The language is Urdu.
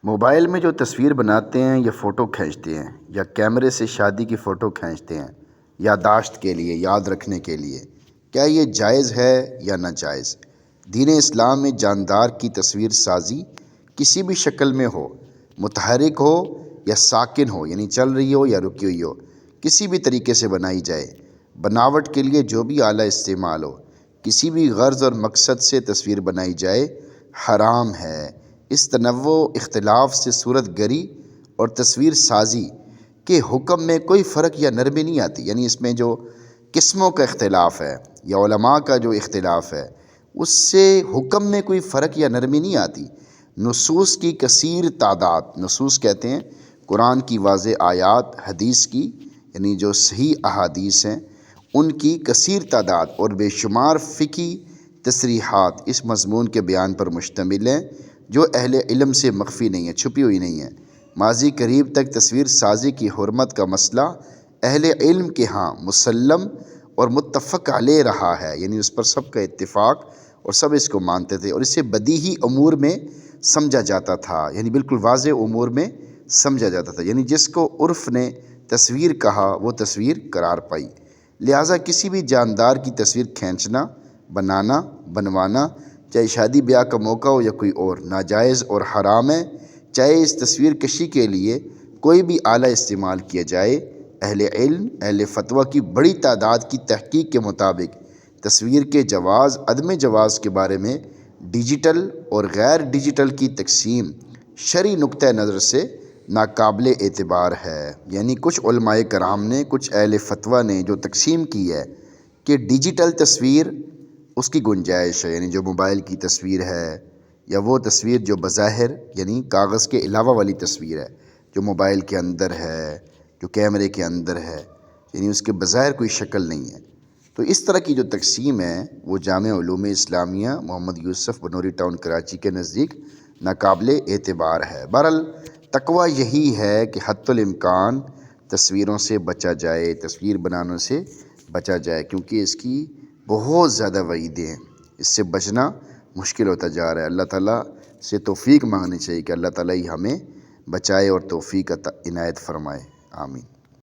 موبائل میں جو تصویر بناتے ہیں یا فوٹو کھینچتے ہیں یا کیمرے سے شادی کی فوٹو کھینچتے ہیں یادداشت کے لیے، یاد رکھنے کے لیے، کیا یہ جائز ہے یا ناجائز؟ دین اسلام میں جاندار کی تصویر سازی کسی بھی شکل میں ہو، متحرک ہو یا ساکن ہو، یعنی چل رہی ہو یا رکی ہوئی ہو، کسی بھی طریقے سے بنائی جائے، بناوٹ کے لیے جو بھی آلہ استعمال ہو، کسی بھی غرض اور مقصد سے تصویر بنائی جائے، حرام ہے۔ اس تنوع اختلاف سے صورت گری اور تصویر سازی کے حکم میں کوئی فرق یا نرمی نہیں آتی، یعنی اس میں جو قسموں کا اختلاف ہے یا علماء کا جو اختلاف ہے اس سے حکم میں کوئی فرق یا نرمی نہیں آتی۔ نصوص کی کثیر تعداد، نصوص کہتے ہیں قرآن کی واضح آیات، حدیث کی یعنی جو صحیح احادیث ہیں ان کی کثیر تعداد اور بے شمار فقہی تصریحات اس مضمون کے بیان پر مشتمل ہیں جو اہل علم سے مخفی نہیں ہے، چھپی ہوئی نہیں ہے۔ ماضی قریب تک تصویر سازی کی حرمت کا مسئلہ اہل علم کے ہاں مسلم اور متفق علیہ رہا ہے، یعنی اس پر سب کا اتفاق اور سب اس کو مانتے تھے اور اسے بدیہی امور میں سمجھا جاتا تھا، یعنی بالکل واضح امور میں سمجھا جاتا تھا، یعنی جس کو عرف نے تصویر کہا وہ تصویر قرار پائی۔ لہٰذا کسی بھی جاندار کی تصویر کھینچنا، بنانا، بنوانا، چاہے شادی بیاہ کا موقع ہو یا کوئی اور، ناجائز اور حرام ہے۔ چاہے اس تصویر کشی کے لیے کوئی بھی آلہ استعمال کیا جائے، اہل علم، اہل فتویٰ کی بڑی تعداد کی تحقیق کے مطابق تصویر کے جواز، عدم جواز کے بارے میں ڈیجیٹل اور غیر ڈیجیٹل کی تقسیم شرعی نقطہ نظر سے ناقابل اعتبار ہے۔ یعنی کچھ علماء کرام نے، کچھ اہل فتویٰ نے جو تقسیم کی ہے کہ ڈیجیٹل تصویر اس کی گنجائش ہے، یعنی جو موبائل کی تصویر ہے یا وہ تصویر جو بظاہر یعنی کاغذ کے علاوہ والی تصویر ہے جو موبائل کے اندر ہے، جو کیمرے کے اندر ہے، یعنی اس کے بظاہر کوئی شکل نہیں ہے، تو اس طرح کی جو تقسیم ہے وہ جامع علوم اسلامیہ محمد یوسف بنوری ٹاؤن کراچی کے نزدیک ناقابل اعتبار ہے۔ بہرحال تقویٰ یہی ہے کہ حتی الامکان تصویروں سے بچا جائے، تصویر بنانے سے بچا جائے، کیونکہ اس کی بہت زیادہ وعیدیں ہیں، اس سے بچنا مشکل ہوتا جا رہا ہے۔ اللہ تعالیٰ سے توفیق مانگنی چاہیے کہ اللہ تعالیٰ ہی ہمیں بچائے اور توفیق عنایت فرمائے، آمین۔